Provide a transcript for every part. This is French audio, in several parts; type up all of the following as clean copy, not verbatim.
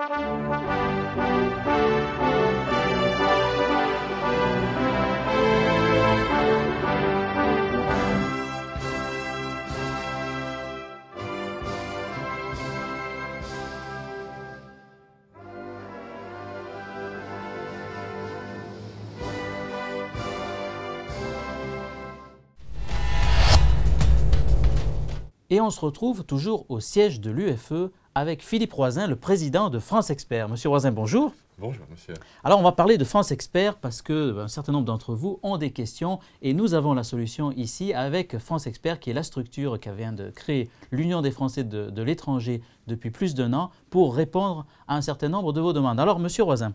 Et on se retrouve toujours au siège de l'UFE avec Philippe Roisin, le président de France Expert. Monsieur Roisin, bonjour. Bonjour, monsieur. Alors, on va parler de France Expert parce qu'un certain nombre d'entre vous ont des questions et nous avons la solution ici avec France Expert, qui est la structure qui vient de créer l'Union des Français de l'étranger depuis plus d'1 an pour répondre à un certain nombre de vos demandes. Alors, monsieur Roisin,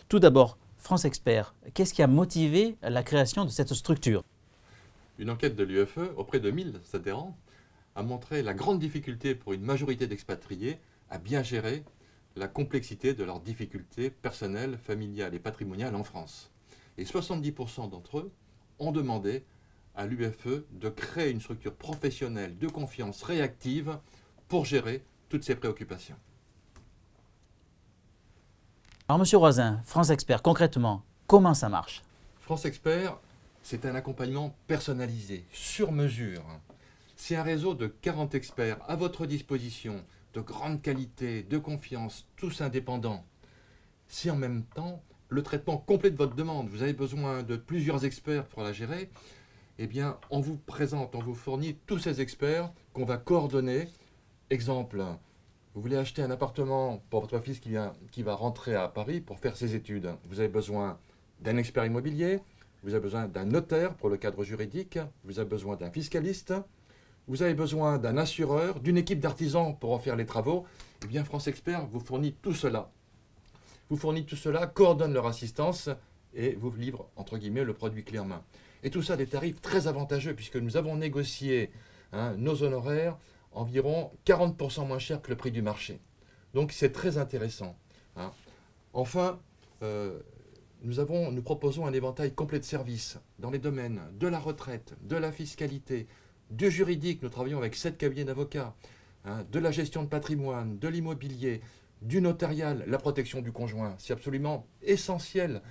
tout d'abord, France Expert, qu'est-ce qui a motivé la création de cette structure? Une enquête de l'UFE auprès de 1000 adhérents a montré la grande difficulté pour une majorité d'expatriés à bien gérer la complexité de leurs difficultés personnelles, familiales et patrimoniales en France. Et 70% d'entre eux ont demandé à l'UFE de créer une structure professionnelle de confiance réactive pour gérer toutes ces préoccupations. Alors, monsieur Roisin, France Expert, concrètement, comment ça marche? France Expert, c'est un accompagnement personnalisé, sur mesure. C'est un réseau de 40 experts à votre disposition, de grande qualité, de confiance, tous indépendants. Si en même temps, le traitement complet de votre demande, vous avez besoin de plusieurs experts pour la gérer, eh bien, on vous présente, on vous fournit tous ces experts qu'on va coordonner. Exemple, vous voulez acheter un appartement pour votre fils qui va rentrer à Paris pour faire ses études. Vous avez besoin d'un expert immobilier, vous avez besoin d'un notaire pour le cadre juridique, vous avez besoin d'un fiscaliste, vous avez besoin d'un assureur, d'une équipe d'artisans pour en faire les travaux. Eh bien, France Expert vous fournit tout cela. Vous fournit tout cela, coordonne leur assistance et vous livre, entre guillemets, le produit clé en main. Et tout ça à des tarifs très avantageux puisque nous avons négocié nos honoraires environ 40% moins cher que le prix du marché. Donc, c'est très intéressant. Enfin, nous proposons un éventail complet de services dans les domaines de la retraite, de la fiscalité, du juridique. Nous travaillons avec 7 cabinets d'avocats, de la gestion de patrimoine, de l'immobilier, du notarial, la protection du conjoint. C'est absolument essentiel.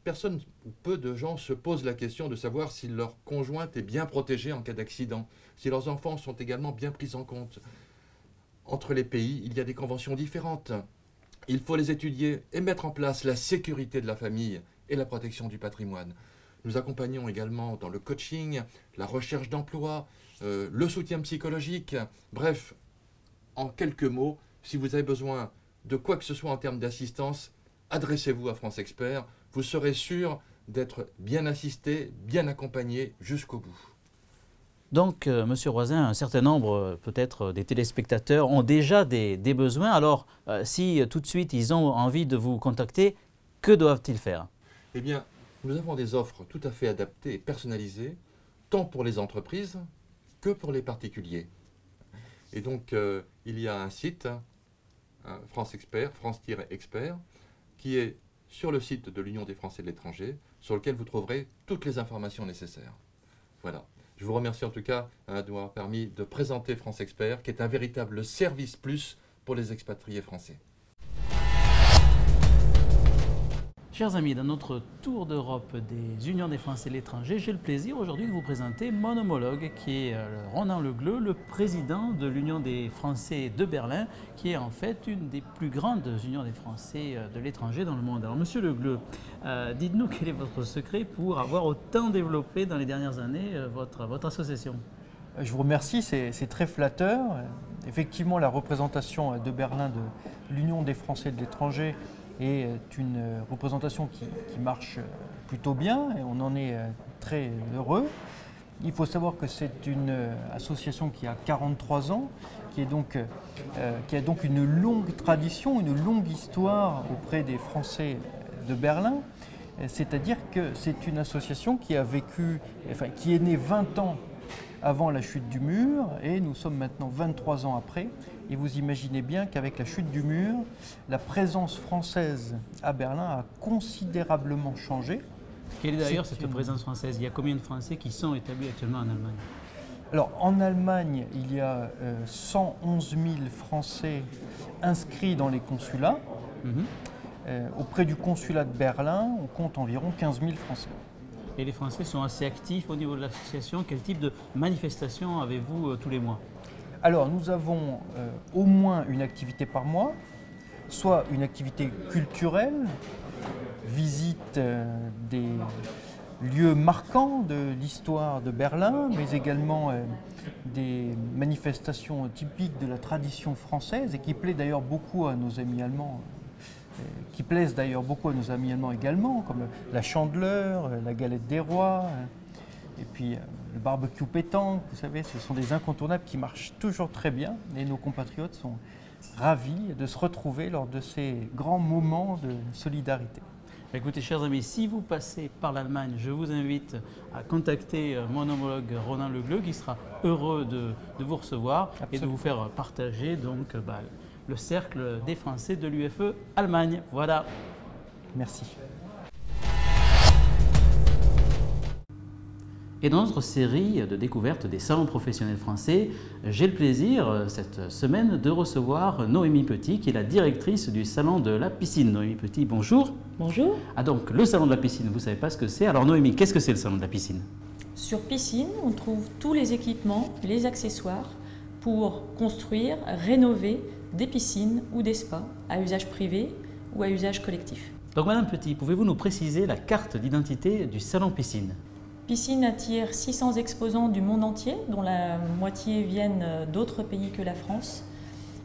Personne ou peu de gens se posent la question de savoir si leur conjointe est bien protégée en cas d'accident, si leurs enfants sont également bien pris en compte. Entre les pays, il y a des conventions différentes. Il faut les étudier et mettre en place la sécurité de la famille et la protection du patrimoine. Nous accompagnons également dans le coaching, la recherche d'emploi, le soutien psychologique. Bref, en quelques mots, si vous avez besoin de quoi que ce soit en termes d'assistance, adressez-vous à France Expert. Vous serez sûr d'être bien assisté, bien accompagné jusqu'au bout. Donc, monsieur Roisin, un certain nombre, peut-être, des téléspectateurs ont déjà des besoins. Alors, si tout de suite ils ont envie de vous contacter, que doivent-ils faire? Eh bien, nous avons des offres tout à fait adaptées et personnalisées, tant pour les entreprises que pour les particuliers. Et donc, il y a un site, France Expert, France-Expert, qui est sur le site de l'Union des Français de l'étranger, sur lequel vous trouverez toutes les informations nécessaires. Voilà. Je vous remercie en tout cas de m'avoir permis de présenter France Expert, qui est un véritable service plus pour les expatriés français. Chers amis, dans notre tour d'Europe des Unions des Français de l'étranger, j'ai le plaisir aujourd'hui de vous présenter mon homologue qui est Ronan Legleu, le président de l'Union des Français de Berlin, qui est en fait une des plus grandes unions des Français de l'étranger dans le monde. Alors monsieur Legleu, dites-nous quel est votre secret pour avoir autant développé dans les dernières années votre association? Je vous remercie, c'est très flatteur. Effectivement, la représentation de Berlin de l'Union des Français de l'étranger est une représentation qui marche plutôt bien et on en est très heureux. Il faut savoir que c'est une association qui a 43 ans, qui a donc une longue tradition, une longue histoire auprès des Français de Berlin. C'est-à-dire que c'est une association qui est née 20 ans avant la chute du mur et nous sommes maintenant 23 ans après. Et vous imaginez bien qu'avec la chute du mur, la présence française à Berlin a considérablement changé. Quelle est d'ailleurs cette présence française? Il y a combien de Français qui sont établis actuellement en Allemagne? Alors en Allemagne, il y a 111 000 Français inscrits dans les consulats. Auprès du consulat de Berlin, on compte environ 15 000 Français. Et les Français sont assez actifs au niveau de l'association. Quel type de manifestation avez-vous tous les mois? Alors, nous avons au moins une activité par mois, soit une activité culturelle, visite des lieux marquants de l'histoire de Berlin, mais également des manifestations typiques de la tradition française et qui plaisent d'ailleurs beaucoup à nos amis allemands. Également, comme la chandeleur, la galette des rois, et puis le barbecue pétanque. Vous savez, ce sont des incontournables qui marchent toujours très bien et nos compatriotes sont ravis de se retrouver lors de ces grands moments de solidarité. Écoutez, chers amis, si vous passez par l'Allemagne, je vous invite à contacter mon homologue Ronan Legleux qui sera heureux de vous recevoir. Absolument. Et de vous faire partager donc, le cercle des Français de l'UFE Allemagne. Voilà. Merci. Et dans notre série de découvertes des salons professionnels français, j'ai le plaisir cette semaine de recevoir Noémie Petit, qui est la directrice du salon de la piscine. Noémie Petit, bonjour. Bonjour. Ah donc, le salon de la piscine, vous ne savez pas ce que c'est. Alors Noémie, qu'est-ce que c'est le salon de la piscine? Sur piscine, on trouve tous les équipements, les accessoires pour construire, rénover des piscines ou des spas à usage privé ou à usage collectif. Donc Madame Petit, pouvez-vous nous préciser la carte d'identité du salon piscine? Piscine attire 600 exposants du monde entier, dont la moitié viennent d'autres pays que la France,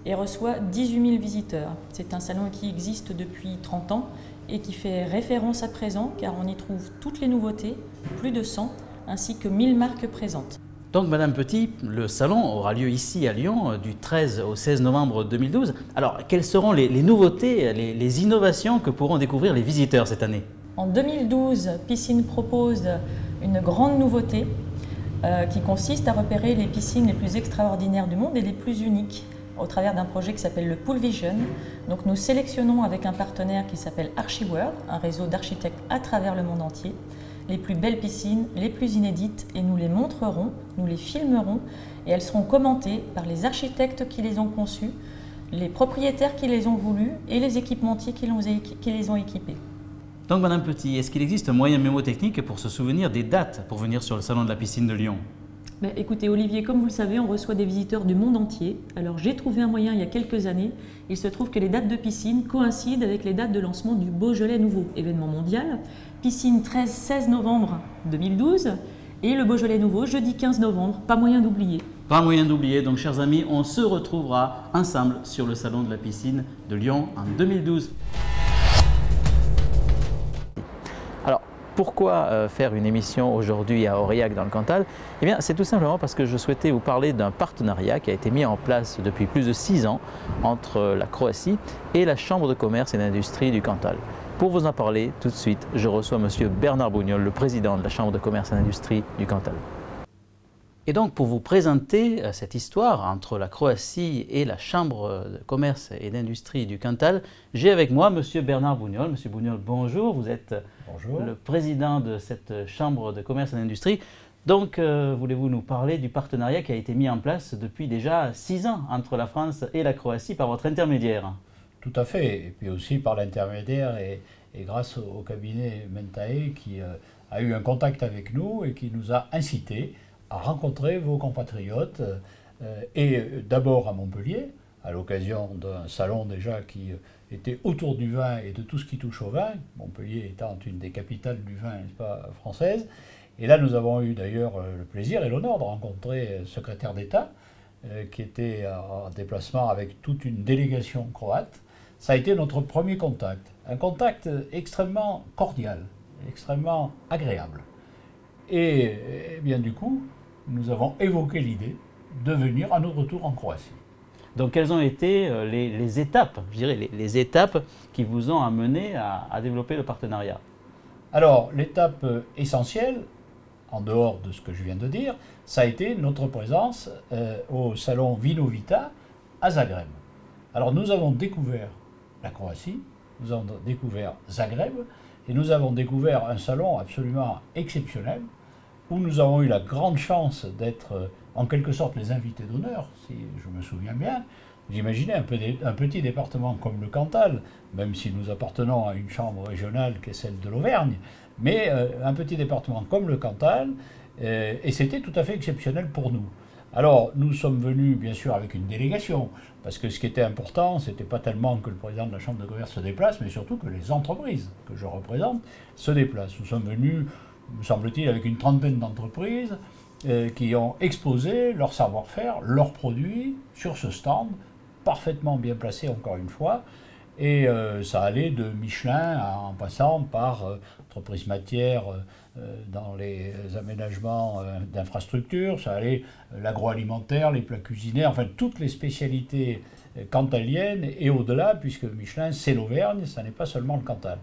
et reçoit 18 000 visiteurs. C'est un salon qui existe depuis 30 ans et qui fait référence à présent, car on y trouve toutes les nouveautés, plus de 100, ainsi que 1000 marques présentes. Donc Madame Petit, le salon aura lieu ici à Lyon du 13 au 16 novembre 2012. Alors, quelles seront les nouveautés, les innovations que pourront découvrir les visiteurs cette année? En 2012, Piscine propose une grande nouveauté qui consiste à repérer les piscines les plus extraordinaires du monde et les plus uniques au travers d'un projet qui s'appelle le Pool Vision. Donc nous sélectionnons avec un partenaire qui s'appelle ArchiWorld, un réseau d'architectes à travers le monde entier, les plus belles piscines, les plus inédites, et nous les montrerons, nous les filmerons, et elles seront commentées par les architectes qui les ont conçues, les propriétaires qui les ont voulues et les équipementiers qui les ont équipés. Donc Madame Petit, est-ce qu'il existe un moyen mémotechnique pour se souvenir des dates pour venir sur le salon de la piscine de Lyon? Écoutez Olivier, comme vous le savez, on reçoit des visiteurs du monde entier. Alors j'ai trouvé un moyen il y a quelques années. Il se trouve que les dates de piscine coïncident avec les dates de lancement du Beaujolais Nouveau, événement mondial. Piscine 13-16 novembre 2012 et le Beaujolais Nouveau jeudi 15 novembre, pas moyen d'oublier. Pas moyen d'oublier, donc chers amis, on se retrouvera ensemble sur le salon de la piscine de Lyon en 2012. Alors, pourquoi faire une émission aujourd'hui à Aurillac dans le Cantal? Eh bien, c'est tout simplement parce que je souhaitais vous parler d'un partenariat qui a été mis en place depuis plus de 6 ans entre la Croatie et la Chambre de commerce et d'industrie du Cantal. Pour vous en parler, tout de suite, je reçois M. Bernard Bougnol, le président de la Chambre de commerce et d'industrie du Cantal. Et donc, pour vous présenter cette histoire entre la Croatie et la Chambre de commerce et d'industrie du Cantal, j'ai avec moi M. Bernard Bougnol. M. Bougnol, bonjour. Vous êtes le président de cette Chambre de commerce et d'industrie. Donc, voulez-vous nous parler du partenariat qui a été mis en place depuis déjà 6 ans entre la France et la Croatie par votre intermédiaire? Tout à fait, et puis aussi par l'intermédiaire et grâce au cabinet Mentae qui a eu un contact avec nous et qui nous a incités à rencontrer vos compatriotes, et d'abord à Montpellier, à l'occasion d'un salon déjà qui était autour du vin et de tout ce qui touche au vin, Montpellier étant une des capitales du vin, n'est-ce pas, française. Et là, nous avons eu d'ailleurs le plaisir et l'honneur de rencontrer le secrétaire d'État, qui était en déplacement avec toute une délégation croate. Ça a été notre premier contact, un contact extrêmement cordial, extrêmement agréable. Et bien du coup, nous avons évoqué l'idée de venir à notre tour en Croatie. Donc quelles ont été les étapes, je dirais, les étapes qui vous ont amené à développer le partenariat? Alors, l'étape essentielle, en dehors de ce que je viens de dire, ça a été notre présence au salon Vinovita à Zagreb. Alors nous avons découvert la Croatie, nous avons découvert Zagreb, et nous avons découvert un salon absolument exceptionnel, où nous avons eu la grande chance d'être en quelque sorte les invités d'honneur, si je me souviens bien, Vous imaginez un petit département comme le Cantal, même si nous appartenons à une chambre régionale qui est celle de l'Auvergne, mais un petit département comme le Cantal, et c'était tout à fait exceptionnel pour nous. Alors, nous sommes venus, bien sûr, avec une délégation, parce que ce qui était important, ce n'était pas tellement que le président de la Chambre de commerce se déplace, mais surtout que les entreprises que je représente se déplacent. Nous sommes venus, me semble-t-il, avec une trentaine d'entreprises qui ont exposé leur savoir-faire, leurs produits sur ce stand, parfaitement bien placé, encore une fois. Et ça allait de Michelin en passant par entreprises matières dans les aménagements d'infrastructures, ça allait l'agroalimentaire, les plats cuisinés, enfin toutes les spécialités cantaliennes et au-delà, puisque Michelin c'est l'Auvergne, ça n'est pas seulement le Cantal.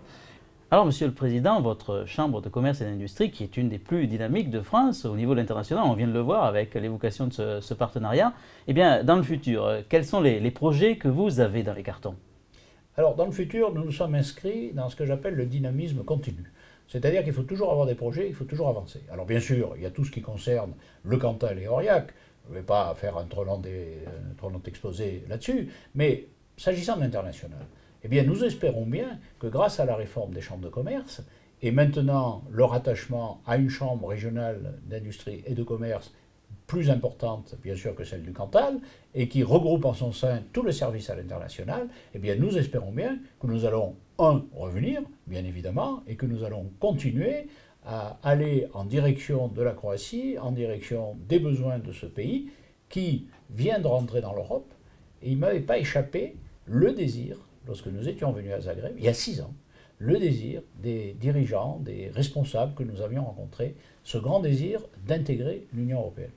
Alors, Monsieur le Président, votre Chambre de commerce et d'industrie, qui est une des plus dynamiques de France au niveau international, on vient de le voir avec l'évocation de ce partenariat, eh bien, dans le futur, quels sont les projets que vous avez dans les cartons? Alors, dans le futur, nous nous sommes inscrits dans ce que j'appelle le dynamisme continu. C'est-à-dire qu'il faut toujours avoir des projets, il faut toujours avancer. Alors, bien sûr, il y a tout ce qui concerne le Cantal et Aurillac. Je ne vais pas faire un trop long exposé là-dessus, mais s'agissant de l'international, eh bien, nous espérons bien que grâce à la réforme des chambres de commerce, et maintenant le rattachement à une chambre régionale d'industrie et de commerce plus importante, bien sûr, que celle du Cantal, et qui regroupe en son sein tous les services à l'international, eh bien, nous espérons bien que nous allons, revenir, bien évidemment, et que nous allons continuer à aller en direction de la Croatie, en direction des besoins de ce pays, qui vient de rentrer dans l'Europe, et il ne m'avait pas échappé le désir, lorsque nous étions venus à Zagreb, il y a 6 ans, le désir des dirigeants, des responsables que nous avions rencontrés, ce grand désir d'intégrer l'Union européenne.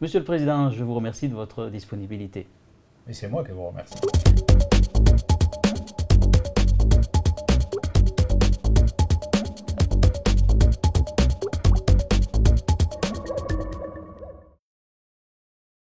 Monsieur le Président, je vous remercie de votre disponibilité. Et c'est moi qui vous remercie.